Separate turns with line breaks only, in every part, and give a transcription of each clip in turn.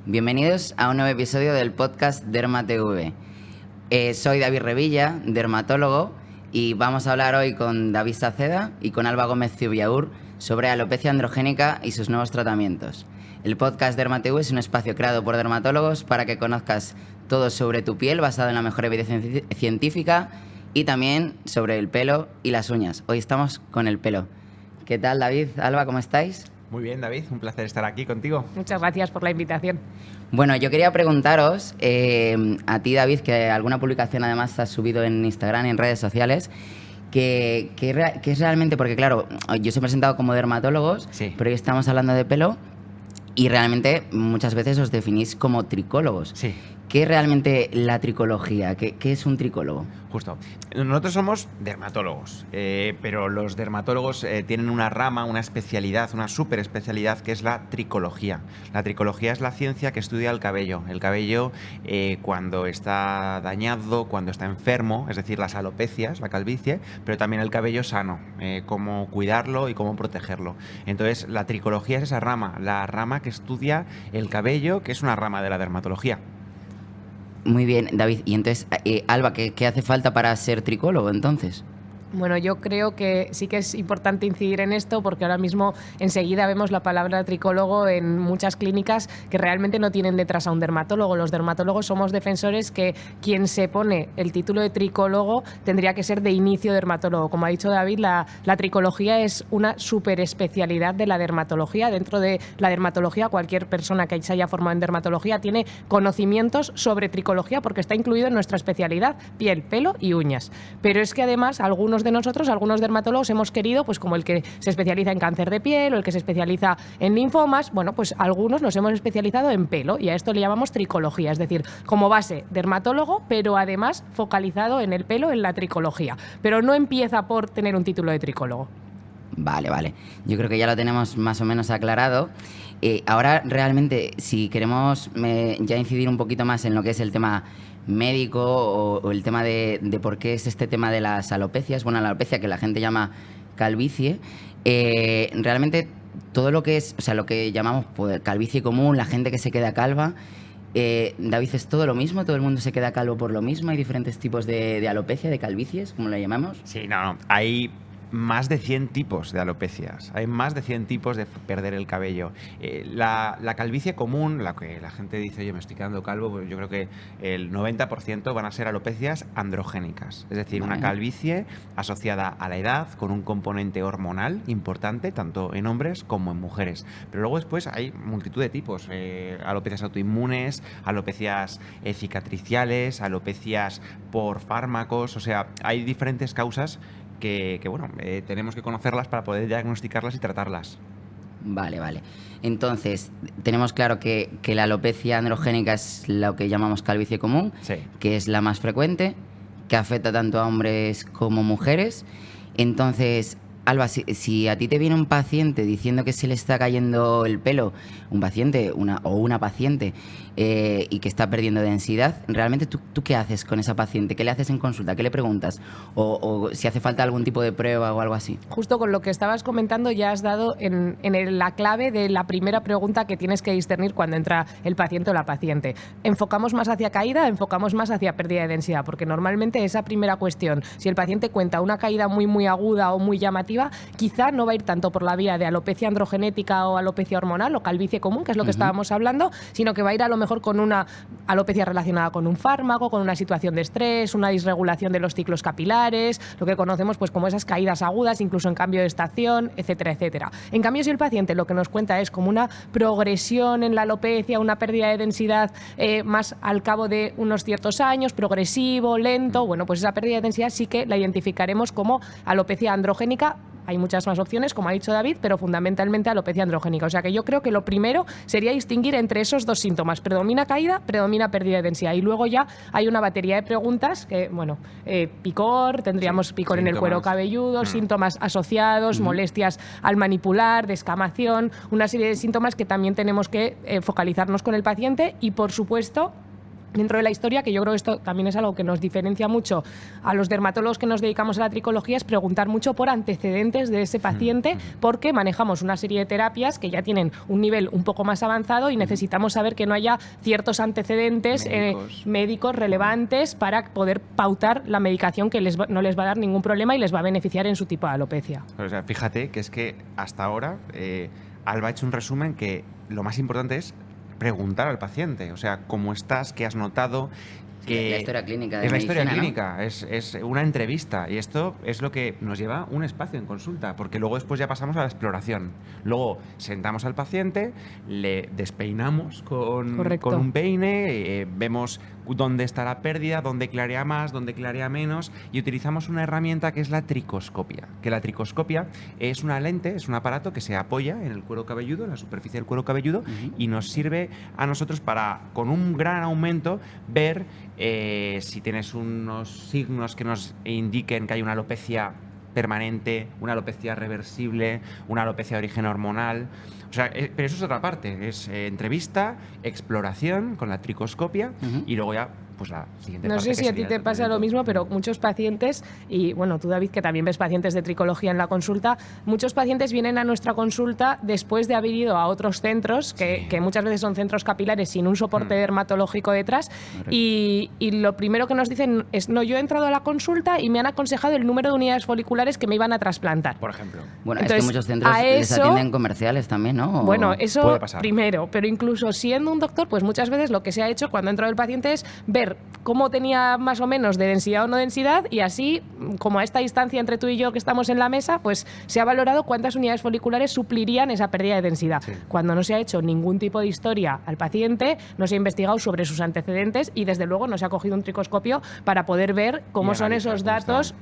Bienvenidos a un nuevo episodio del podcast DermaTV. Soy David Revilla, dermatólogo, y vamos a hablar hoy con David Saceda y con Alba Gómez Zubiaur sobre alopecia androgénica y sus nuevos tratamientos. El podcast DermaTV es un espacio creado por dermatólogos para que conozcas todo sobre tu piel basado en la mejor evidencia científica y también sobre el pelo y las uñas. Hoy estamos con el pelo. ¿Qué tal, David? Alba, ¿cómo estáis?
Muy bien, David, un placer estar aquí contigo.
Muchas gracias por la invitación.
Bueno, yo quería preguntaros a ti, David, que alguna publicación además has subido en Instagram y en redes sociales, que es realmente, porque claro, yo os he presentado como dermatólogos,
sí,
pero hoy estamos hablando de pelo y realmente muchas veces os definís como tricólogos.
Sí.
¿Qué es realmente la tricología? ¿Qué es un tricólogo?
Justo. Nosotros somos dermatólogos, pero los dermatólogos tienen una rama, una especialidad, una súper especialidad que es la tricología. La tricología es la ciencia que estudia el cabello. El cabello cuando está dañado, cuando está enfermo, es decir, las alopecias, la calvicie, pero también el cabello sano, cómo cuidarlo y cómo protegerlo. Entonces, la tricología es esa rama, la rama que estudia el cabello, que es una rama de la dermatología.
Muy bien, David. Y entonces, Alba, ¿qué hace falta para ser tricólogo entonces?
Bueno, yo creo que sí que es importante incidir en esto porque ahora mismo enseguida vemos la palabra tricólogo en muchas clínicas que realmente no tienen detrás a un dermatólogo. Los dermatólogos somos defensores que quien se pone el título de tricólogo tendría que ser de inicio dermatólogo. Como ha dicho David, la tricología es una superespecialidad de la dermatología. Dentro de la dermatología, cualquier persona que se haya formado en dermatología tiene conocimientos sobre tricología porque está incluido en nuestra especialidad, piel, pelo y uñas. Pero es que además algunos de nosotros, algunos dermatólogos, hemos querido, pues como el que se especializa en cáncer de piel o el que se especializa en linfomas, bueno, pues algunos nos hemos especializado en pelo y a esto le llamamos tricología, es decir, como base dermatólogo, pero además focalizado en el pelo, en la tricología. Pero no empieza por tener un título de tricólogo.
Vale. Yo creo que ya lo tenemos más o menos aclarado. Ahora, realmente, si queremos ya incidir un poquito más en lo que es el tema médico o el tema de por qué es este tema de las alopecias, bueno, la alopecia que la gente llama calvicie, realmente todo lo que es, o sea, lo que llamamos pues, calvicie común, la gente que se queda calva, David, ¿es todo lo mismo? ¿Todo el mundo se queda calvo por lo mismo? ¿Hay diferentes tipos de alopecia, de calvicies, como la llamamos?
Sí, no. Hay más de 100 tipos de alopecias, hay más de 100 tipos de perder el cabello. La calvicie común, la que la gente dice, oye, me estoy quedando calvo, pues yo creo que el 90% van a ser alopecias androgénicas, es decir, una calvicie asociada a la edad, con un componente hormonal importante, tanto en hombres como en mujeres. Pero luego después hay multitud de tipos, alopecias autoinmunes, alopecias cicatriciales, alopecias por fármacos, o sea, hay diferentes causas que bueno, tenemos que conocerlas para poder diagnosticarlas y tratarlas.
Vale. Entonces, tenemos claro que la alopecia androgénica es lo que llamamos calvicie común,
Sí.
que es la más frecuente, que afecta tanto a hombres como mujeres. Entonces, Alba, si a ti te viene un paciente diciendo que se le está cayendo el pelo, un paciente o una paciente, y que está perdiendo densidad, ¿realmente tú qué haces con esa paciente? ¿Qué le haces en consulta? ¿Qué le preguntas? O si hace falta algún tipo de prueba o algo así.
Justo con lo que estabas comentando ya has dado en la clave de la primera pregunta que tienes que discernir cuando entra el paciente o la paciente. ¿Enfocamos más hacia caída? ¿Enfocamos más hacia pérdida de densidad? Porque normalmente esa primera cuestión, si el paciente cuenta una caída muy aguda o muy llamativa, quizá no va a ir tanto por la vía de alopecia androgenética o alopecia hormonal o calvicie común, que es lo que estábamos hablando, sino que va a ir a lo mejor con una alopecia relacionada con un fármaco, con una situación de estrés, una disregulación de los ciclos capilares, lo que conocemos pues como esas caídas agudas, incluso en cambio de estación, etcétera, etcétera. En cambio, si el paciente lo que nos cuenta es como una progresión en la alopecia, una pérdida de densidad más al cabo de unos ciertos años, progresivo, lento, bueno, pues esa pérdida de densidad sí que la identificaremos como alopecia androgénica. Hay muchas más opciones, como ha dicho David, pero fundamentalmente alopecia androgénica. O sea que yo creo que lo primero sería distinguir entre esos dos síntomas. Predomina caída, predomina pérdida de densidad. Y luego ya hay una batería de preguntas que, bueno, picor, tendríamos picor en el cuero cabelludo, síntomas asociados, molestias al manipular, descamación, una serie de síntomas que también tenemos que focalizarnos con el paciente y, por supuesto, dentro de la historia, que yo creo que esto también es algo que nos diferencia mucho a los dermatólogos que nos dedicamos a la tricología, es preguntar mucho por antecedentes de ese paciente, porque manejamos una serie de terapias que ya tienen un nivel un poco más avanzado y necesitamos saber que no haya ciertos antecedentes médicos relevantes para poder pautar la medicación que no les va a dar ningún problema y les va a beneficiar en su tipo de alopecia.
O sea, fíjate que es que hasta ahora Alba ha hecho un resumen que lo más importante es preguntar al paciente, o sea, ¿cómo estás? ¿Qué has notado? Que
la historia clínica de
es la
medicina,
historia
¿no?
clínica, es una entrevista, y esto es lo que nos lleva un espacio en consulta, porque luego después ya pasamos a la exploración. Luego sentamos al paciente, le despeinamos con un peine, vemos dónde está la pérdida, dónde clarea más, dónde clarea menos, y utilizamos una herramienta que es la tricoscopia. Que la tricoscopia es una lente, es un aparato que se apoya en el cuero cabelludo, en la superficie del cuero cabelludo, y nos sirve a nosotros para, con un gran aumento, ver si tienes unos signos que nos indiquen que hay una alopecia permanente, una alopecia reversible, una alopecia de origen hormonal. O sea, pero eso es otra parte, es entrevista, exploración con la tricoscopia y luego ya pues la siguiente parte.
No sé si a ti te pasa lo mismo, pero muchos pacientes, y bueno, tú David, que también ves pacientes de tricología en la consulta, muchos pacientes vienen a nuestra consulta después de haber ido a otros centros, que muchas veces son centros capilares sin un soporte dermatológico detrás, y lo primero que nos dicen es, no, yo he entrado a la consulta y me han aconsejado el número de unidades foliculares que me iban a trasplantar.
Por ejemplo.
Bueno,
entonces,
es que muchos centros les atienden comerciales también, ¿no?
Bueno, eso
pasar.
Primero, pero incluso siendo un doctor, pues muchas veces lo que se ha hecho cuando ha entrado el paciente es ver cómo tenía más o menos de densidad o no densidad, y así, como a esta distancia entre tú y yo que estamos en la mesa, pues se ha valorado cuántas unidades foliculares suplirían esa pérdida de densidad. Sí. Cuando no se ha hecho ningún tipo de historia al paciente, no se ha investigado sobre sus antecedentes y desde luego no se ha cogido un tricoscopio para poder ver cómo son esos datos.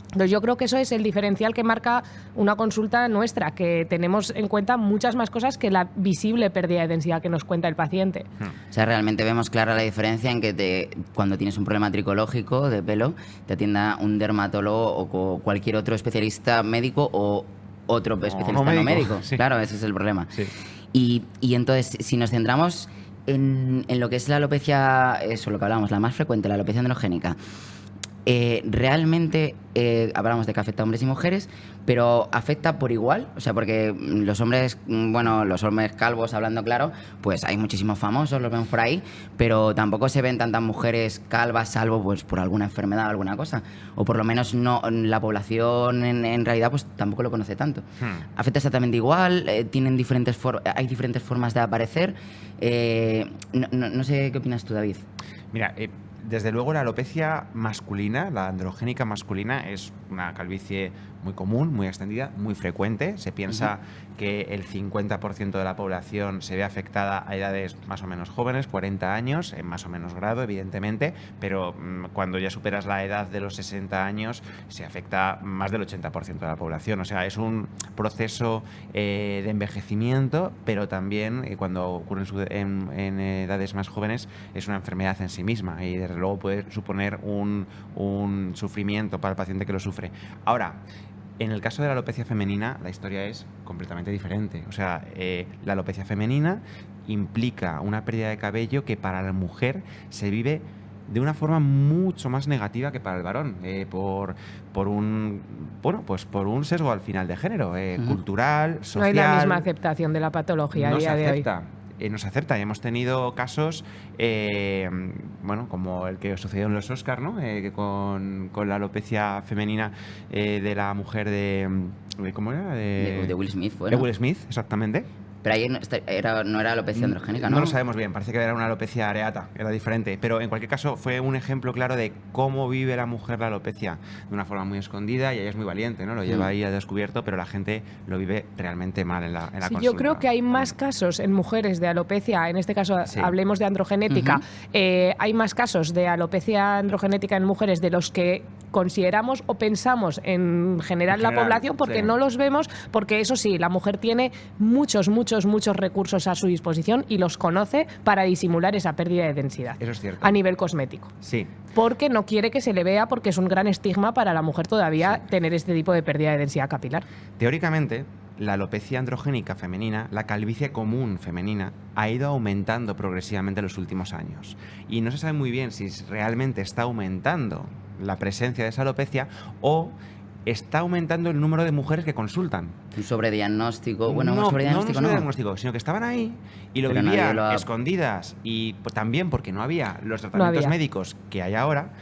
Entonces yo creo que eso es el diferencial que marca una consulta nuestra, que tenemos en cuenta muchas más cosas que la visible pérdida de densidad que nos cuenta el paciente.
O sea, realmente vemos clara la diferencia en que cuando tienes un problema tricológico de pelo, te atienda un dermatólogo o cualquier otro especialista médico o otro especialista no médico. Sí. Claro, ese es el problema. Sí. Y entonces, si nos centramos en lo que es la alopecia, eso, lo que hablábamos, la más frecuente, la alopecia androgénica, realmente hablamos de que afecta a hombres y mujeres, pero afecta por igual, o sea, porque los hombres, bueno, los hombres calvos, hablando claro, pues hay muchísimos famosos, los vemos por ahí, pero tampoco se ven tantas mujeres calvas, salvo pues por alguna enfermedad o alguna cosa, o por lo menos no, la población en realidad pues tampoco lo conoce tanto. Afecta exactamente igual, hay diferentes formas de aparecer. No sé qué opinas tú, David.
Mira, desde luego la alopecia masculina, la androgénica masculina, es una calvicie muy común, muy extendida, muy frecuente. Se piensa que el 50% de la población se ve afectada a edades más o menos jóvenes, 40 años, en más o menos grado, evidentemente, pero cuando ya superas la edad de los 60 años se afecta más del 80% de la población. O sea, es un proceso de envejecimiento, pero también cuando ocurre en edades más jóvenes es una enfermedad en sí misma y desde luego puede suponer un sufrimiento para el paciente que lo sufre. Ahora, en el caso de la alopecia femenina, la historia es completamente diferente. O sea, la alopecia femenina implica una pérdida de cabello que para la mujer se vive de una forma mucho más negativa que para el varón, por un un sesgo al final de género, cultural, social.
No hay la misma aceptación de la patología a día de hoy.
No se acepta. Hemos tenido casos, como el que sucedió en los Oscars, ¿no? Con la alopecia femenina de la mujer ¿cómo era?
De Will Smith, ¿no?
De Will Smith, exactamente.
Pero ahí no era alopecia androgénica, ¿no?
No lo sabemos bien, parece que era una alopecia areata, era diferente. Pero en cualquier caso fue un ejemplo claro de cómo vive la mujer la alopecia de una forma muy escondida, y ella es muy valiente, ¿no? Lo lleva ahí a descubierto, pero la gente lo vive realmente mal en la consulta.
Yo creo que hay más casos en mujeres de alopecia, en este caso hablemos de androgenética, hay más casos de alopecia androgenética en mujeres de los que consideramos o pensamos en general la población, porque no los vemos, porque eso sí, la mujer tiene muchos recursos a su disposición y los conoce para disimular esa pérdida de densidad.
Eso es cierto.
A nivel cosmético.
Sí.
Porque no quiere que se le vea, porque es un gran estigma para la mujer todavía tener este tipo de pérdida de densidad capilar.
Teóricamente, la alopecia androgénica femenina, la calvicie común femenina, ha ido aumentando progresivamente en los últimos años. Y no se sabe muy bien si realmente está aumentando la presencia de esa alopecia o está aumentando el número de mujeres que consultan.
Un sobrediagnóstico, bueno,
no,
un sobrediagnóstico
no.
no.
Un sobrediagnóstico, sino que estaban ahí y lo
Pero nadie
vivían
lo ha-
escondidas y también porque no había los tratamientos
había.
médicos que hay ahora.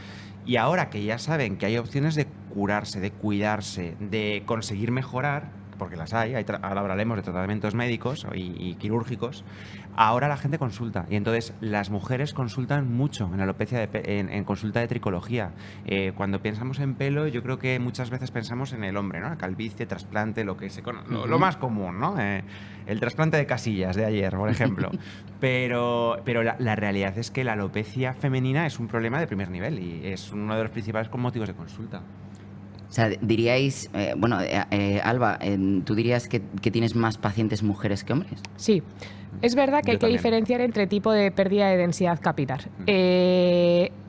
Y ahora que ya saben que hay opciones de curarse, de cuidarse, de conseguir mejorar, porque las hay ahora hablaremos de tratamientos médicos y quirúrgicos, ahora la gente consulta. Y entonces las mujeres consultan mucho en alopecia, en consulta de tricología. Cuando pensamos en pelo, yo creo que muchas veces pensamos en el hombre, ¿no? La calvicie, trasplante, lo más común, ¿no? El trasplante de Casillas de ayer, por ejemplo. Pero la realidad es que la alopecia femenina es un problema de primer nivel y es uno de los principales motivos de consulta.
O sea, diríais, Alba, ¿tú dirías que tienes más pacientes mujeres que hombres?
Sí. Es verdad que
Yo
hay que
también.
diferenciar entre tipo de pérdida de densidad capilar.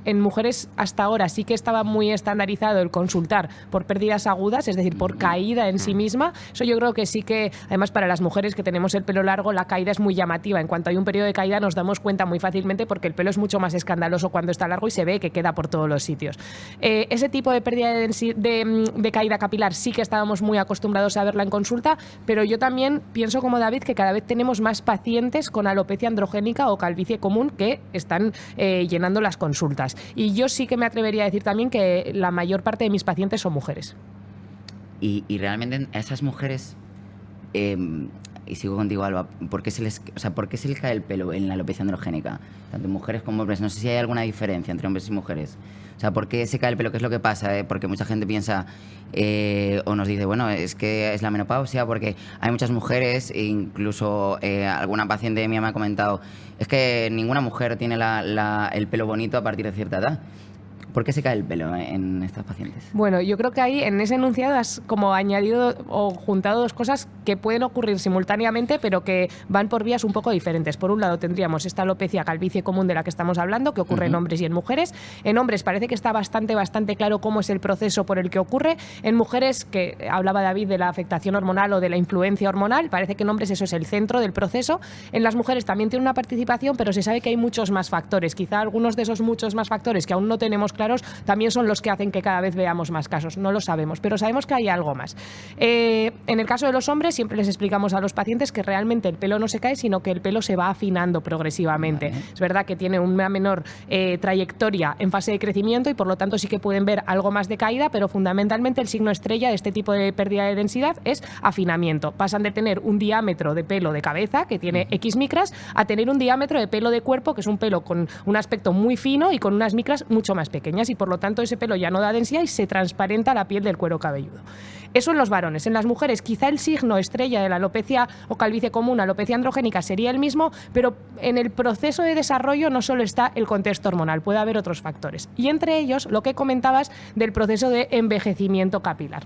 En mujeres hasta ahora sí que estaba muy estandarizado el consultar por pérdidas agudas, es decir, por caída en sí misma. Eso yo creo que sí que, además para las mujeres que tenemos el pelo largo, la caída es muy llamativa. En cuanto hay un periodo de caída nos damos cuenta muy fácilmente porque el pelo es mucho más escandaloso cuando está largo y se ve que queda por todos los sitios. Ese tipo de pérdida de caída capilar sí que estábamos muy acostumbrados a verla en consulta, pero yo también pienso como David que cada vez tenemos más pacientes con alopecia androgénica o calvicie común que están llenando las consultas. Y yo sí que me atrevería a decir también que la mayor parte de mis pacientes son mujeres.
Y realmente a esas mujeres, y sigo contigo, Alba, ¿por qué se les cae el pelo en la alopecia androgénica? Tanto en mujeres como hombres. No sé si hay alguna diferencia entre hombres y mujeres. O sea, ¿por qué se cae el pelo? ¿Qué es lo que pasa? Porque mucha gente piensa o nos dice, bueno, es que es la menopausia, porque hay muchas mujeres, e incluso alguna paciente mía me ha comentado, es que ninguna mujer tiene el pelo bonito a partir de cierta edad. ¿Por qué se cae el pelo en estas pacientes?
Bueno, yo creo que ahí en ese enunciado has como añadido o juntado dos cosas que pueden ocurrir simultáneamente, pero que van por vías un poco diferentes. Por un lado tendríamos esta alopecia calvicie común de la que estamos hablando, que ocurre en hombres y en mujeres. En hombres parece que está bastante claro cómo es el proceso por el que ocurre. En mujeres, que hablaba David de la afectación hormonal o de la influencia hormonal, parece que en hombres eso es el centro del proceso. En las mujeres también tiene una participación, pero se sabe que hay muchos más factores. Quizá algunos de esos muchos más factores que aún no tenemos claros también son los que hacen que cada vez veamos más casos. No lo sabemos, pero sabemos que hay algo más. En el caso de los hombres, siempre les explicamos a los pacientes que realmente el pelo no se cae, sino que el pelo se va afinando progresivamente. Vale. Es verdad que tiene una menor trayectoria en fase de crecimiento y por lo tanto sí que pueden ver algo más de caída, pero fundamentalmente el signo estrella de este tipo de pérdida de densidad es afinamiento. Pasan de tener un diámetro de pelo de cabeza, que tiene X micras, a tener un diámetro de pelo de cuerpo, que es un pelo con un aspecto muy fino y con unas micras mucho más pequeñas, y por lo tanto ese pelo ya no da densidad y se transparenta la piel del cuero cabelludo. Eso en los varones. En las mujeres quizá el signo estrella de la alopecia o calvicie común, alopecia androgénica, sería el mismo, pero en el proceso de desarrollo no solo está el contexto hormonal, puede haber otros factores. Y entre ellos, lo que comentabas del proceso de envejecimiento capilar.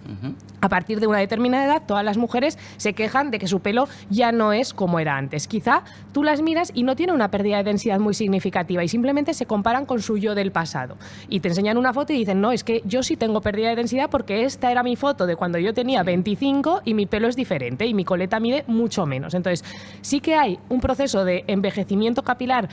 A partir de una determinada edad, todas las mujeres se quejan de que su pelo ya no es como era antes. Quizá tú las miras y no tiene una pérdida de densidad muy significativa y simplemente se comparan con su yo del pasado. Y te enseñan una foto y dicen, no, es que yo sí tengo pérdida de densidad porque esta era mi foto de cuando yo tenía 25 y mi pelo es diferente y mi coleta mide mucho menos. Entonces, sí que hay un proceso de envejecimiento capilar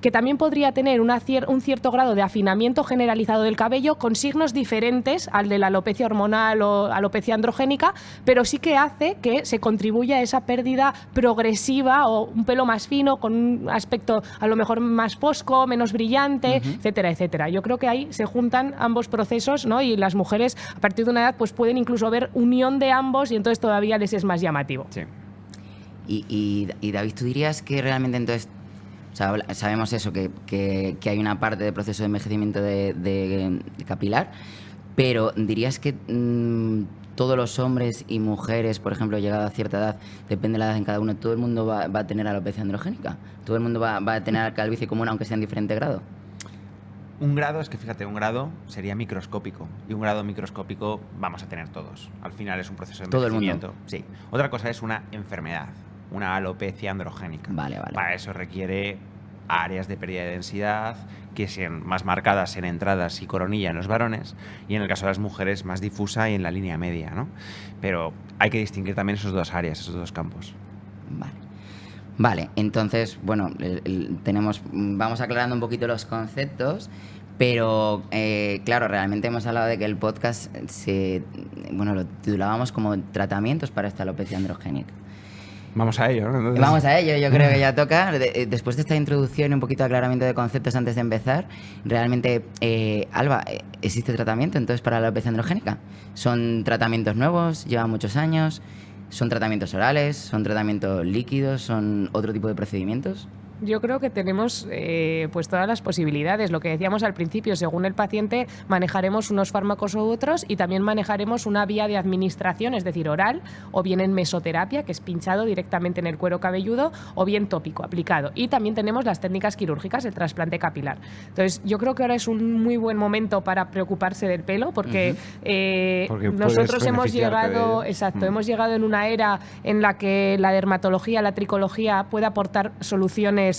que también podría tener un cierto grado de afinamiento generalizado del cabello con signos diferentes al de la alopecia hormonal o alopecia androgénica, pero sí que hace que se contribuya a esa pérdida progresiva o un pelo más fino, con un aspecto a lo mejor más fosco, menos brillante, etcétera, etcétera. Yo creo que ahí se juntan ambos procesos, ¿no? Y las mujeres a partir de una edad pues pueden incluso ver unión de ambos y entonces todavía les es más llamativo.
Sí.
Y David, ¿tú dirías que realmente entonces... O sea, sabemos eso, que hay una parte del proceso de envejecimiento de capilar, pero ¿dirías que todos los hombres y mujeres, por ejemplo, llegada a cierta edad, depende de la edad en cada uno, todo el mundo va a tener alopecia androgénica? ¿Todo el mundo va a tener calvicie común aunque sea en diferente grado?
Un grado, es que fíjate, un grado sería microscópico y un grado microscópico vamos a tener todos. Al final es un proceso de envejecimiento.
¿Todo el mundo?
Sí. Otra cosa es una enfermedad, una alopecia androgénica.
Vale.
Para eso requiere áreas de pérdida de densidad que sean más marcadas en entradas y coronilla en los varones, y en el caso de las mujeres más difusa y en la línea media, ¿no? Pero hay que distinguir también esas dos áreas, esos dos campos.
Vale, entonces, bueno, vamos aclarando un poquito los conceptos, pero claro, realmente hemos hablado de que el podcast lo titulábamos como tratamientos para esta alopecia androgénica.
Vamos a ello, ¿no? Entonces...
Vamos a ello, yo creo que ya toca. Después de esta introducción y un poquito de aclaramiento de conceptos antes de empezar, realmente, Alba, ¿existe tratamiento entonces para la alopecia androgénica? ¿Son tratamientos nuevos? ¿Llevan muchos años? ¿Son tratamientos orales? ¿Son tratamientos líquidos? ¿Son otro tipo de procedimientos?
Yo creo que tenemos pues todas las posibilidades. Lo que decíamos al principio, según el paciente manejaremos unos fármacos u otros y también manejaremos una vía de administración, es decir, oral, o bien en mesoterapia, que es pinchado directamente en el cuero cabelludo, o bien tópico, aplicado. Y también tenemos las técnicas quirúrgicas, el trasplante capilar. Entonces, yo creo que ahora es un muy buen momento para preocuparse del pelo, porque, nosotros hemos llegado, hemos llegado en una era en la que la dermatología, la tricología puede aportar soluciones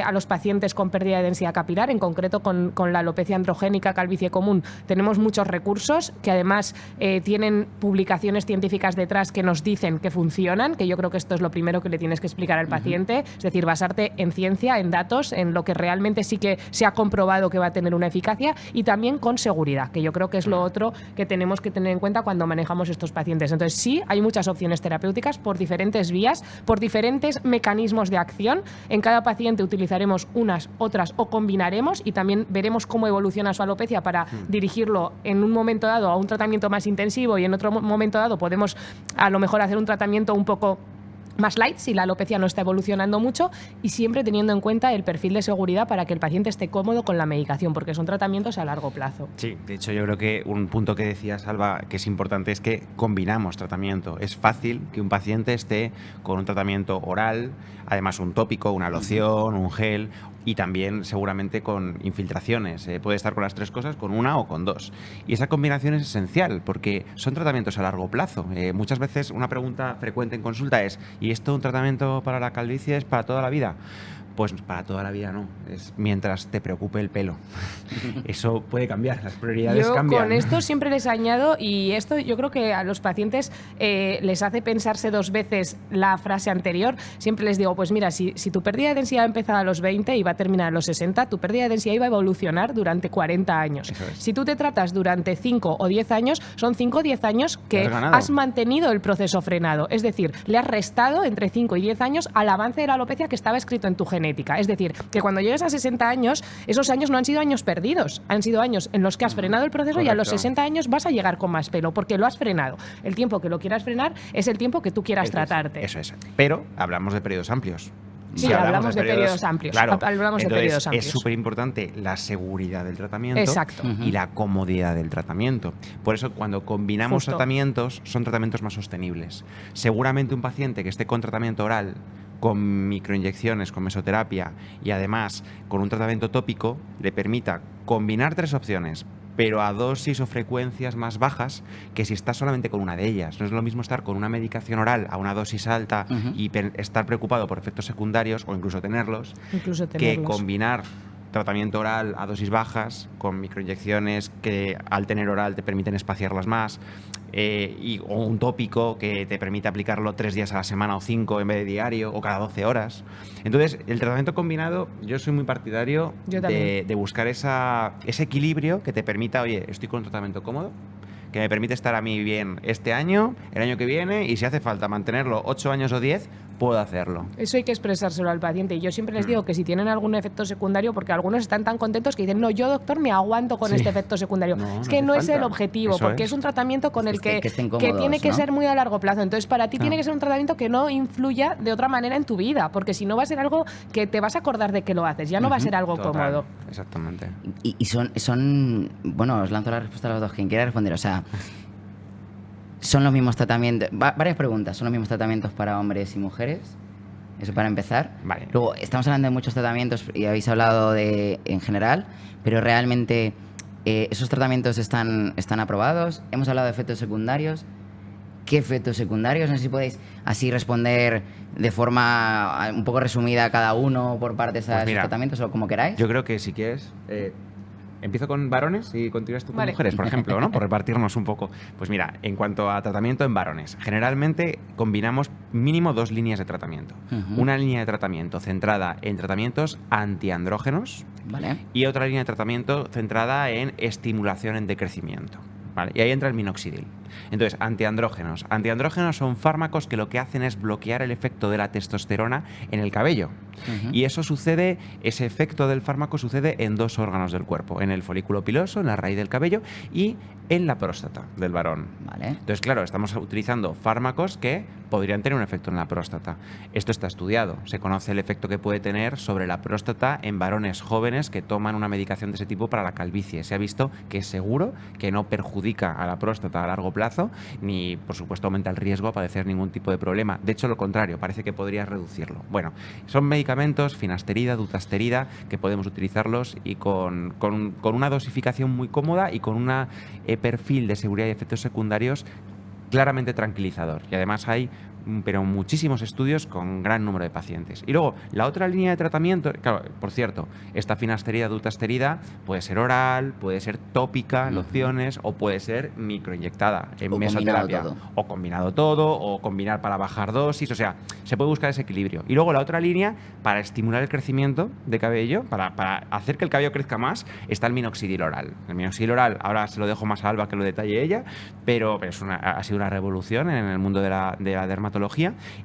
a los pacientes con pérdida de densidad capilar, en concreto con la alopecia androgénica, calvicie común. Tenemos muchos recursos que además tienen publicaciones científicas detrás que nos dicen que funcionan, que yo creo que esto es lo primero que le tienes que explicar al paciente, es decir, basarte en ciencia, en datos, en lo que realmente sí que se ha comprobado que va a tener una eficacia, y también con seguridad, que yo creo que es lo otro que tenemos que tener en cuenta cuando manejamos estos pacientes. Entonces sí, hay muchas opciones terapéuticas por diferentes vías, por diferentes mecanismos de acción. En cada paciente utilizaremos unas, otras o combinaremos, y también veremos cómo evoluciona su alopecia para dirigirlo en un momento dado a un tratamiento más intensivo, y en otro momento dado podemos a lo mejor hacer un tratamiento un poco más light si la alopecia no está evolucionando mucho, y siempre teniendo en cuenta el perfil de seguridad para que el paciente esté cómodo con la medicación, porque son tratamientos a largo plazo.
Sí, de hecho yo creo que un punto que decía Salva que es importante es que combinamos tratamiento. Es fácil que un paciente esté con un tratamiento oral, además un tópico, una loción, un gel, y también seguramente con infiltraciones. Puede estar con las tres cosas, con una o con dos. Y esa combinación es esencial porque son tratamientos a largo plazo. Muchas veces una pregunta frecuente en consulta es: ¿y esto un tratamiento para la calvicie es para toda la vida? Pues para toda la vida no, es mientras te preocupe el pelo. Eso puede cambiar, las prioridades cambian.
Con esto siempre les añado, y esto yo creo que a los pacientes les hace pensarse dos veces la frase anterior. Siempre les digo, pues mira, si tu pérdida de densidad ha empezado a los 20 y va a terminar a los 60, tu pérdida de densidad iba a evolucionar durante 40 años. Si tú te tratas durante 5 o 10 años, son 5 o 10 años que has mantenido el proceso frenado. Es decir, le has restado entre 5 y 10 años al avance de la alopecia que estaba escrito en tu genética. Es decir, que cuando llegues a 60 años, esos años no han sido años perdidos, han sido años en los que has frenado el proceso. Correcto. Y a los 60 años vas a llegar con más pelo, porque lo has frenado. El tiempo que lo quieras frenar es el tiempo que tú quieras tratarte.
Eso es. Pero hablamos de periodos amplios.
Sí, hablamos de periodos amplios.
Claro,
hablamos de periodos amplios.
Es súper importante la seguridad del tratamiento.
Exacto.
Y la comodidad del tratamiento. Por eso, cuando combinamos tratamientos, son tratamientos más sostenibles. Seguramente un paciente que esté con tratamiento oral, con microinyecciones, con mesoterapia y además con un tratamiento tópico, le permita combinar tres opciones, pero a dosis o frecuencias más bajas que si está solamente con una de ellas. No es lo mismo estar con una medicación oral a una dosis alta y estar preocupado por efectos secundarios o incluso tenerlos, que combinar tratamiento oral a dosis bajas con microinyecciones que al tener oral te permiten espaciarlas más, o un tópico que te permite aplicarlo 3 días a la semana o 5 en vez de diario, o cada 12 horas. Entonces, el tratamiento combinado, yo soy muy partidario de buscar ese equilibrio que te permita, oye, estoy con un tratamiento cómodo, que me permite estar a mí bien este año, el año que viene, y si hace falta mantenerlo 8 años o 10, puedo hacerlo.
Eso hay que expresárselo al paciente, y yo siempre les digo que si tienen algún efecto secundario, porque algunos están tan contentos que dicen, no, yo doctor me aguanto con este efecto secundario. Es que no es el objetivo, porque es un tratamiento con el que tiene que ser muy a largo plazo. Entonces para ti tiene que ser un tratamiento que no influya de otra manera en tu vida, porque si no va a ser algo que te vas a acordar de que lo haces, ya no va a ser algo cómodo.
Exactamente.
Y son, bueno, os lanzo la respuesta a los dos, quien quiera responder, o sea, ¿son los mismos tratamientos? Varias preguntas. ¿Son los mismos tratamientos para hombres y mujeres? Eso para empezar.
Vale.
Luego, estamos hablando de muchos tratamientos y habéis hablado de en general, pero realmente ¿esos tratamientos están aprobados? Hemos hablado de efectos secundarios. qué efectos secundarios. No sé si podéis así responder de forma un poco resumida a cada uno por partes a
Pues mira,
esos tratamientos o como queráis.
Yo creo que si quieres, empiezo con varones y continúas tú con
Vale.
mujeres, por ejemplo, ¿no? Por repartirnos un poco. Pues mira, en cuanto a tratamiento en varones, generalmente combinamos mínimo 2 líneas de tratamiento. Una línea de tratamiento centrada en tratamientos antiandrógenos,
Vale.
y otra línea de tratamiento centrada en estimulación en decrecimiento. ¿Vale? Y ahí entra el minoxidil. Entonces, antiandrógenos. Antiandrógenos son fármacos que lo que hacen es bloquear el efecto de la testosterona en el cabello. Y eso sucede, ese efecto del fármaco sucede en 2 órganos del cuerpo, en el folículo piloso, en la raíz del cabello y en la próstata del varón.
Vale.
Entonces, claro, estamos utilizando fármacos que podrían tener un efecto en la próstata. Esto está estudiado. Se conoce el efecto que puede tener sobre la próstata en varones jóvenes que toman una medicación de ese tipo para la calvicie. Se ha visto que es seguro, que no perjudica a la próstata a largo plazo, ni, por supuesto, aumenta el riesgo a padecer ningún tipo de problema. De hecho, lo contrario, parece que podría reducirlo. Bueno, son medicamentos, finasterida, dutasterida, que podemos utilizarlos y con una dosificación muy cómoda y con un perfil de seguridad y efectos secundarios claramente tranquilizador. Y además hay pero muchísimos estudios con gran número de pacientes. Y luego, la otra línea de tratamiento, claro, por cierto, esta finasterida, dutasterida puede ser oral, puede ser tópica, lociones, o puede ser microinyectada en
O
mesoterapia.
combinado todo.
O combinado todo, o combinar para bajar dosis, o sea, se puede buscar ese equilibrio. Y luego la otra línea, para estimular el crecimiento de cabello, para hacer que el cabello crezca más, está el minoxidil oral. El minoxidil oral, ahora se lo dejo más a Alba que lo detalle ella, pero ha sido una revolución en el mundo de la dermatología.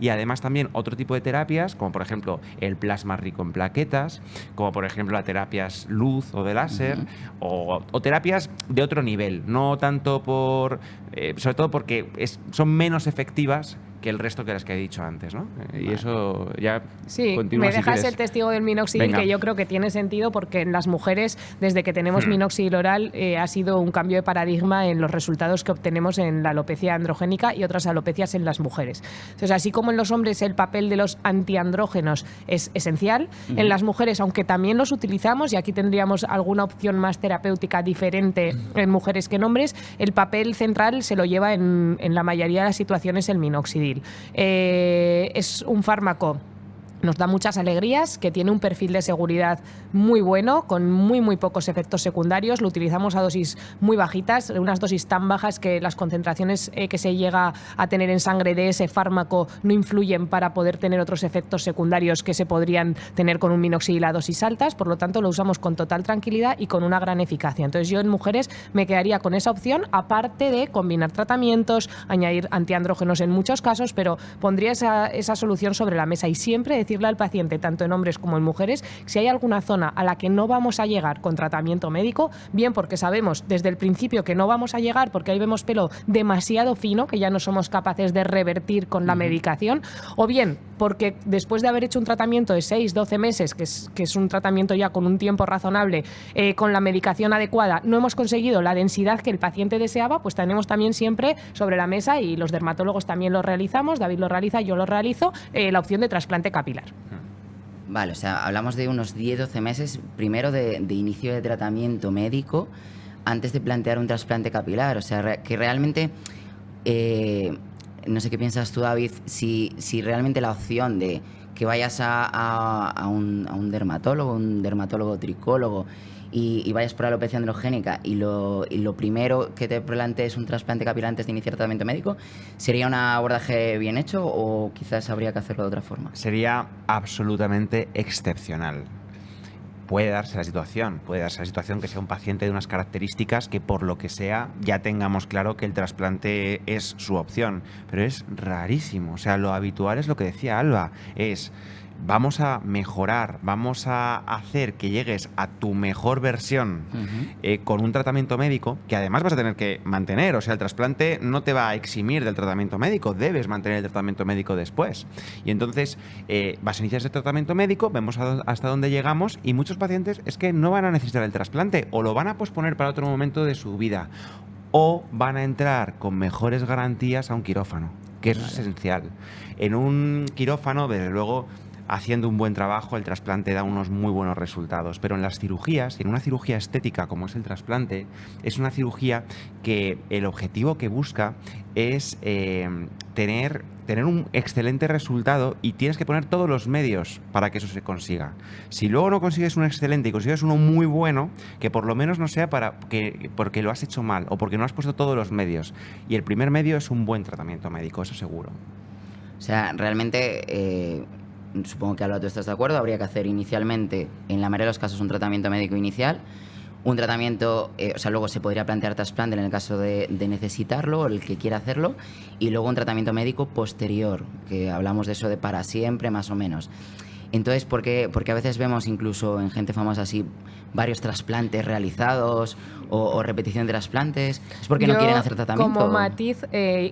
Y además también otro tipo de terapias, como por ejemplo el plasma rico en plaquetas, como por ejemplo las terapias luz o de láser, o terapias de otro nivel, no tanto sobre todo porque son menos efectivas que el resto que las que he dicho antes, ¿no? Y eso ya
Sí,
continúa
me
si
dejas
quieres.
el testigo del minoxidil,
Venga.
que yo creo que tiene sentido porque en las mujeres, desde que tenemos minoxidil oral, ha sido un cambio de paradigma en los resultados que obtenemos en la alopecia androgénica y otras alopecias en las mujeres. Entonces, así como en los hombres el papel de los antiandrógenos es esencial, en las mujeres, aunque también los utilizamos, y aquí tendríamos alguna opción más terapéutica diferente en mujeres que en hombres, el papel central se lo lleva en la mayoría de las situaciones el minoxidil. Es un fármaco, nos da muchas alegrías, que tiene un perfil de seguridad muy bueno, con muy pocos efectos secundarios. Lo utilizamos a dosis muy bajitas, unas dosis tan bajas que las concentraciones que se llega a tener en sangre de ese fármaco no influyen para poder tener otros efectos secundarios que se podrían tener con un minoxidil a dosis altas. Por lo tanto, lo usamos con total tranquilidad y con una gran eficacia. Entonces, yo en mujeres me quedaría con esa opción, aparte de combinar tratamientos, añadir antiandrógenos en muchos casos, pero pondría esa solución sobre la mesa y siempre decirle al paciente, tanto en hombres como en mujeres, si hay alguna zona a la que no vamos a llegar con tratamiento médico, bien porque sabemos desde el principio que no vamos a llegar porque ahí vemos pelo demasiado fino que ya no somos capaces de revertir con la medicación, o bien porque después de haber hecho un tratamiento de 6, 12 meses, que es un tratamiento ya con un tiempo razonable, con la medicación adecuada, no hemos conseguido la densidad que el paciente deseaba, pues tenemos también siempre sobre la mesa, y los dermatólogos también lo realizamos, David lo realiza, yo lo realizo, la opción de trasplante capilar.
Vale, o sea, hablamos de unos 10-12 meses primero de inicio de tratamiento médico antes de plantear un trasplante capilar. O sea, que realmente, no sé qué piensas tú, David, si realmente la opción de que vayas a un dermatólogo tricólogo y vayas por alopecia androgénica y lo primero que te plantees un trasplante capilar antes de iniciar tratamiento médico, ¿sería un abordaje bien hecho o quizás habría que hacerlo de otra forma?
Sería absolutamente excepcional. Puede darse la situación que sea un paciente de unas características que por lo que sea ya tengamos claro que el trasplante es su opción, pero es rarísimo. O sea, lo habitual es lo que decía Alba, vamos a mejorar, vamos a hacer que llegues a tu mejor versión con un tratamiento médico que además vas a tener que mantener. O sea, el trasplante no te va a eximir del tratamiento médico, debes mantener el tratamiento médico después. Y entonces vas a iniciar ese tratamiento médico, vemos hasta dónde llegamos, y muchos pacientes es que no van a necesitar el trasplante o lo van a posponer para otro momento de su vida, o van a entrar con mejores garantías a un quirófano, que eso es esencial. En un quirófano, desde luego, haciendo un buen trabajo, el trasplante da unos muy buenos resultados. Pero en las cirugías, en una cirugía estética como es el trasplante, es una cirugía que el objetivo que busca es tener un excelente resultado, y tienes que poner todos los medios para que eso se consiga. Si luego no consigues un excelente y consigues uno muy bueno, que por lo menos no sea porque lo has hecho mal o porque no has puesto todos los medios. Y el primer medio es un buen tratamiento médico, eso seguro.
O sea, realmente, supongo que Alba, tú estás de acuerdo, habría que hacer inicialmente, en la mayoría de los casos, un tratamiento médico inicial, un tratamiento, o sea, luego se podría plantear trasplante en el caso de necesitarlo, o el que quiera hacerlo, y luego un tratamiento médico posterior, que hablamos de eso de para siempre, más o menos. Entonces, porque a veces vemos incluso en gente famosa así varios trasplantes realizados o repetición de trasplantes, ¿es porque no quieren hacer tratamiento?
Como matiz,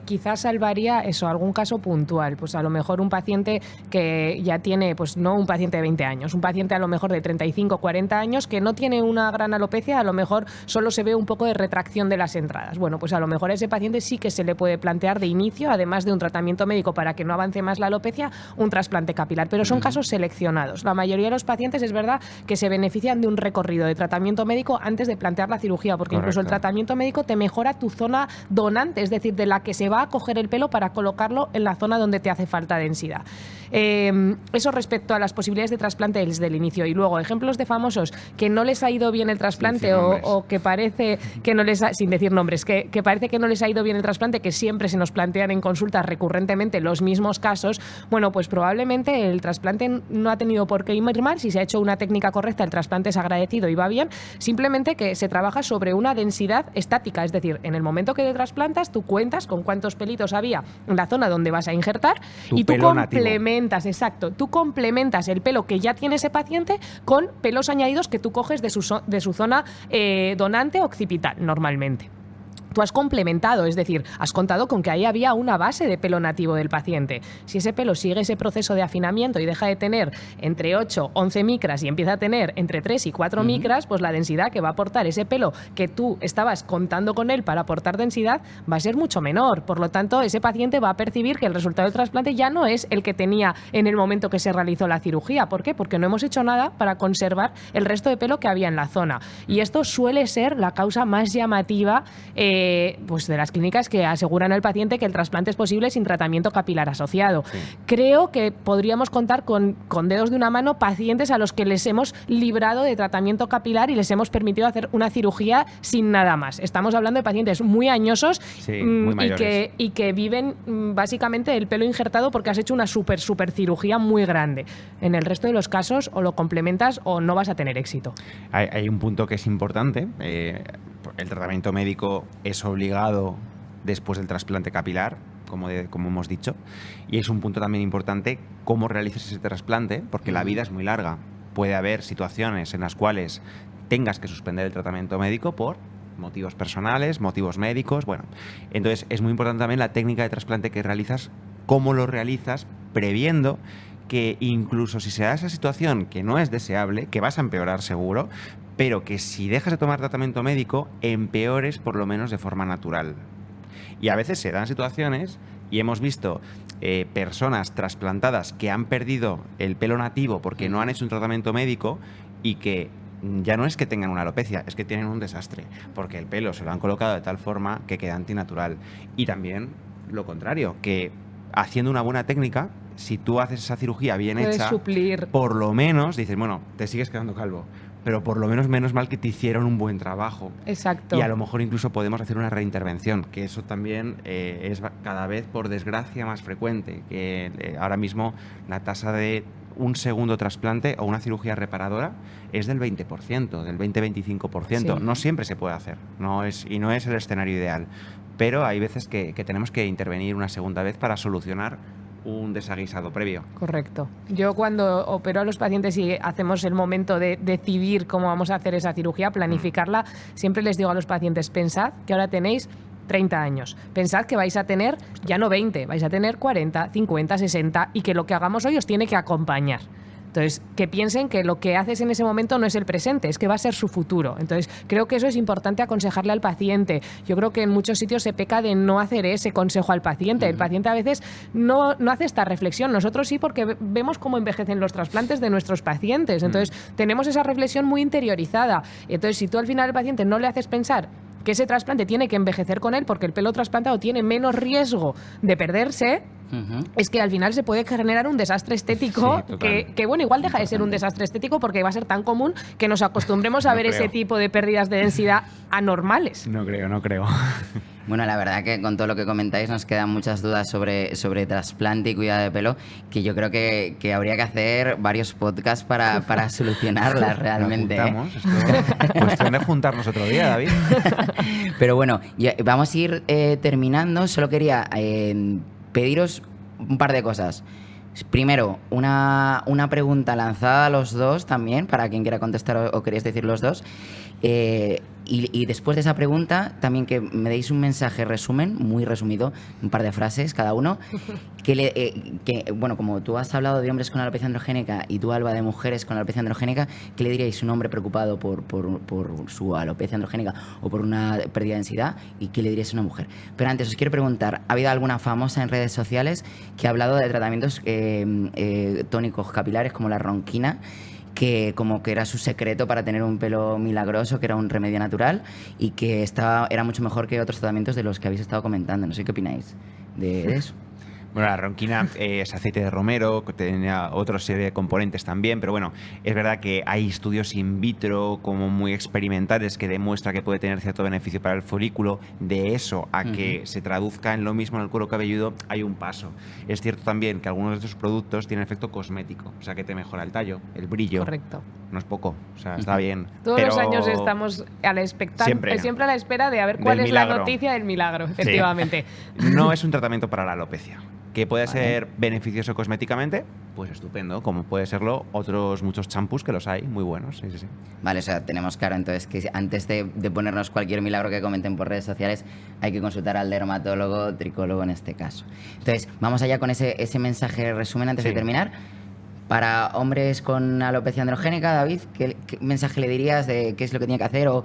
quizás salvaría eso, algún caso puntual, pues a lo mejor un paciente que ya tiene, pues no un paciente de 20 años, un paciente a lo mejor de 35, 40 años que no tiene una gran alopecia, a lo mejor solo se ve un poco de retracción de las entradas. Bueno, pues a lo mejor a ese paciente sí que se le puede plantear de inicio, además de un tratamiento médico para que no avance más la alopecia, un trasplante capilar, pero son casos seleccionados. La mayoría de los pacientes es verdad que se benefician de un recorrido de tratamiento médico antes de plantear la cirugía, porque incluso el tratamiento médico te mejora tu zona donante, es decir, de la que se va a coger el pelo para colocarlo en la zona donde te hace falta densidad. Eso respecto a las posibilidades de trasplante desde el inicio. Y luego, ejemplos de famosos que no les ha ido bien el trasplante o que parece que no les ha, sin decir nombres, que parece que no les ha ido bien el trasplante, que siempre se nos plantean en consultas recurrentemente los mismos casos. Bueno, pues probablemente el trasplante no ha tenido por qué ir mal. Si se ha hecho una técnica correcta, el trasplante es agradecido y va bien. Simplemente que se trabaja sobre una densidad estática, es decir, en el momento que te trasplantas, tú cuentas con cuántos pelitos había en la zona donde vas a injertar y tú complementas, exacto, tú complementas el pelo que ya tiene ese paciente con pelos añadidos que tú coges de su zona donante occipital normalmente. Tú has complementado, es decir, has contado con que ahí había una base de pelo nativo del paciente. Si ese pelo sigue ese proceso de afinamiento y deja de tener entre 8, 11 micras y empieza a tener entre 3 y 4 micras, pues la densidad que va a aportar ese pelo que tú estabas contando con él para aportar densidad va a ser mucho menor. Por lo tanto, ese paciente va a percibir que el resultado del trasplante ya no es el que tenía en el momento que se realizó la cirugía. ¿Por qué? Porque no hemos hecho nada para conservar el resto de pelo que había en la zona. Y esto suele ser la causa más llamativa pues de las clínicas que aseguran al paciente que el trasplante es posible sin tratamiento capilar asociado. Sí. Creo que podríamos contar con dedos de una mano pacientes a los que les hemos librado de tratamiento capilar y les hemos permitido hacer una cirugía sin nada más. Estamos hablando de pacientes muy añosos, sí, muy y que viven básicamente el pelo injertado porque has hecho una super cirugía muy grande. En el resto de los casos o lo complementas o no vas a tener éxito.
Hay un punto que es importante. El tratamiento médico es obligado después del trasplante capilar, como hemos dicho, y es un punto también importante cómo realizas ese trasplante, porque la vida es muy larga. Puede haber situaciones en las cuales tengas que suspender el tratamiento médico por motivos personales, motivos médicos, bueno. Entonces es muy importante también la técnica de trasplante que realizas, cómo lo realizas, previendo que incluso si se da esa situación que no es deseable, que vas a empeorar seguro, pero que si dejas de tomar tratamiento médico, empeores por lo menos de forma natural. Y a veces se dan situaciones, y hemos visto personas trasplantadas que han perdido el pelo nativo porque no han hecho un tratamiento médico y que ya no es que tengan una alopecia, es que tienen un desastre, porque el pelo se lo han colocado de tal forma que queda antinatural. Y también lo contrario, que haciendo una buena técnica, si tú haces esa cirugía bien hecha, suplir. Por lo menos dices, bueno, te sigues quedando calvo, pero por lo menos mal que te hicieron un buen trabajo.
Exacto.
Y a lo mejor incluso podemos hacer una reintervención, que eso también es cada vez, por desgracia, más frecuente, que ahora mismo la tasa de un segundo trasplante o una cirugía reparadora es del 20%, del 20-25%. Sí. No siempre se puede hacer, no es el escenario ideal, pero hay veces que tenemos que intervenir una segunda vez para solucionar un desaguisado previo.
Correcto. Yo cuando opero a los pacientes y hacemos el momento de decidir cómo vamos a hacer esa cirugía, planificarla, siempre les digo a los pacientes, pensad que ahora tenéis 30 años. Pensad que vais a tener ya no 20, vais a tener 40, 50, 60 y que lo que hagamos hoy os tiene que acompañar. Entonces, que piensen que lo que haces en ese momento no es el presente, es que va a ser su futuro. Entonces, creo que eso es importante aconsejarle al paciente. Yo creo que en muchos sitios se peca de no hacer ese consejo al paciente. El paciente a veces no hace esta reflexión. Nosotros sí, porque vemos cómo envejecen los trasplantes de nuestros pacientes. Entonces, tenemos esa reflexión muy interiorizada. Entonces, si tú al final al paciente no le haces pensar que ese trasplante tiene que envejecer con él porque el pelo trasplantado tiene menos riesgo de perderse, es que al final se puede generar un desastre estético que, bueno, igual deja de ser un desastre estético porque va a ser tan común que nos acostumbremos a ver ese tipo de pérdidas de densidad anormales.
No creo.
Bueno, la verdad que con todo lo que comentáis nos quedan muchas dudas sobre trasplante y cuidado de pelo, que yo creo que habría que hacer varios podcasts para solucionarlas realmente.
Cuestión de juntarnos otro día, David.
Pero bueno, vamos a ir terminando. Solo quería pediros un par de cosas. Primero, una pregunta lanzada a los dos también, para quien quiera contestar o queréis decir los dos. Y después de esa pregunta, también que me deis un mensaje resumen, muy resumido, un par de frases cada uno, bueno, como tú has hablado de hombres con alopecia androgénica y tú, Alba, de mujeres con alopecia androgénica, ¿qué le diríais a un hombre preocupado por su alopecia androgénica o por una pérdida de densidad? ¿Y qué le diríais a una mujer? Pero antes os quiero preguntar, ¿ha habido alguna famosa en redes sociales que ha hablado de tratamientos tónicos capilares como la ronquina, que como que era su secreto para tener un pelo milagroso, que era un remedio natural y que era mucho mejor que otros tratamientos de los que habéis estado comentando? No sé qué opináis de eso.
Bueno, la ronquina es aceite de romero, que tenía otra serie de componentes también, pero bueno, es verdad que hay estudios in vitro como muy experimentales que demuestran que puede tener cierto beneficio para el folículo. De eso a que se traduzca en lo mismo en el cuero cabelludo hay un paso. Es cierto también que algunos de estos productos tienen efecto cosmético, o sea que te mejora el tallo, el brillo.
Correcto.
No es poco, o sea, está bien.
Todos los años estamos a la siempre a la espera de a ver cuál es la noticia del milagro, efectivamente.
Sí. No es un tratamiento para la alopecia. Que puede ser beneficioso cosméticamente, pues estupendo, como puede serlo otros muchos champús que los hay, muy buenos. Sí.
Vale, o sea, tenemos claro entonces que antes de ponernos cualquier milagro que comenten por redes sociales, hay que consultar al dermatólogo, tricólogo en este caso. Entonces, vamos allá con ese mensaje resumen antes de terminar. Para hombres con alopecia androgénica, David, ¿qué mensaje le dirías de qué es lo que tiene que hacer o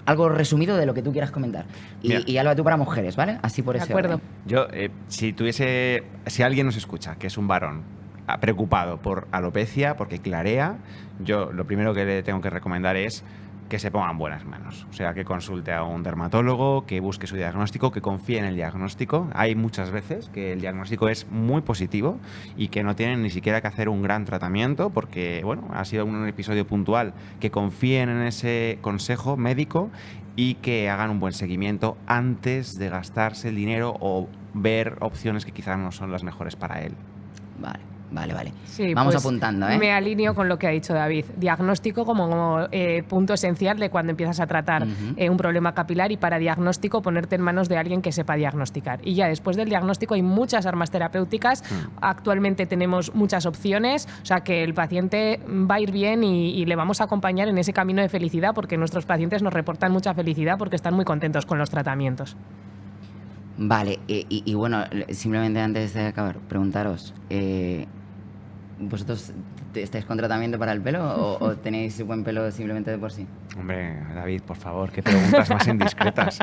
algo resumido de lo que tú quieras comentar? Y Alba, tú para mujeres, ¿vale? Así por ese orden.
Yo, si alguien nos escucha, que es un varón preocupado por alopecia, porque clarea, yo lo primero que le tengo que recomendar es que se ponga en buenas manos. O sea, que consulte a un dermatólogo, que busque su diagnóstico, que confíe en el diagnóstico. Hay muchas veces que el diagnóstico es muy positivo y que no tienen ni siquiera que hacer un gran tratamiento porque, bueno, ha sido un episodio puntual. Que confíen en ese consejo médico y que hagan un buen seguimiento antes de gastarse el dinero o ver opciones que quizás no son las mejores para él.
Vale.
Sí,
vamos
pues
apuntando, ¿eh?
Me alineo con lo que ha dicho David. Diagnóstico como punto esencial de cuando empiezas a tratar un problema capilar, y para diagnóstico ponerte en manos de alguien que sepa diagnosticar. Y ya después del diagnóstico hay muchas armas terapéuticas. Actualmente tenemos muchas opciones, o sea que el paciente va a ir bien y le vamos a acompañar en ese camino de felicidad, porque nuestros pacientes nos reportan mucha felicidad porque están muy contentos con los tratamientos.
Vale, y bueno, simplemente antes de acabar, preguntaros, ¿vosotros estáis con tratamiento para el pelo o tenéis buen pelo simplemente de por sí?
Hombre, David, por favor, qué preguntas más indiscretas.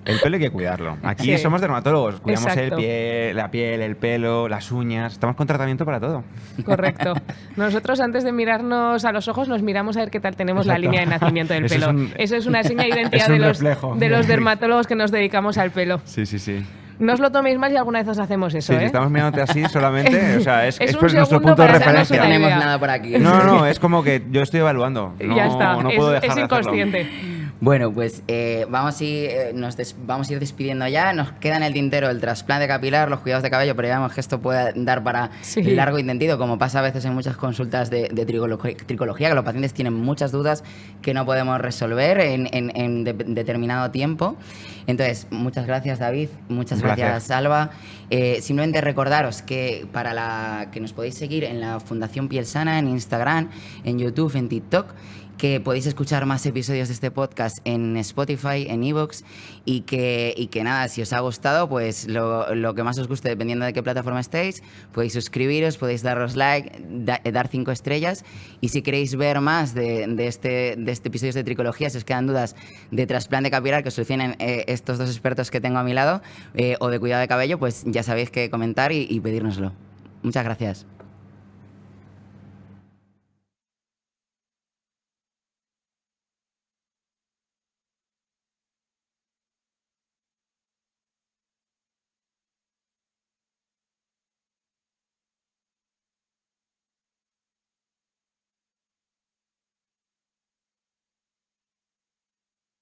El pelo hay que cuidarlo. Aquí somos dermatólogos, cuidamos la piel, el pelo, las uñas. Estamos con tratamiento para todo.
Correcto. Nosotros antes de mirarnos a los ojos nos miramos a ver qué tal tenemos la línea de nacimiento del pelo. Eso es una seña de identidad de los dermatólogos que nos dedicamos al pelo.
Sí.
No os lo toméis mal si alguna vez os hacemos eso,
Sí, si estamos mirándote así solamente, o sea, es
pues
nuestro punto de referencia.
No tenemos nada por aquí.
No, es como que yo estoy evaluando. No,
ya está,
no puedo dejar
es inconsciente. De hacerlo.
Bueno, pues vamos a ir despidiendo ya. Nos queda en el tintero el trasplante capilar, los cuidados de cabello, pero ya vemos que esto puede dar para largo y tendido, como pasa a veces en muchas consultas de tricología, que los pacientes tienen muchas dudas que no podemos resolver en determinado tiempo. Entonces, muchas gracias, David, muchas gracias, Alba. Simplemente recordaros que que nos podéis seguir en la Fundación Piel Sana, en Instagram, en YouTube, en TikTok, que podéis escuchar más episodios de este podcast en Spotify, en iVoox, y que nada, si os ha gustado, pues lo que más os guste, dependiendo de qué plataforma estéis, podéis suscribiros, podéis daros like, dar 5 estrellas, y si queréis ver más de este episodio de Tricología, si os quedan dudas de trasplante capilar que os solucionen estos dos expertos que tengo a mi lado, o de cuidado de cabello, pues ya sabéis que comentar y pedírnoslo. Muchas gracias.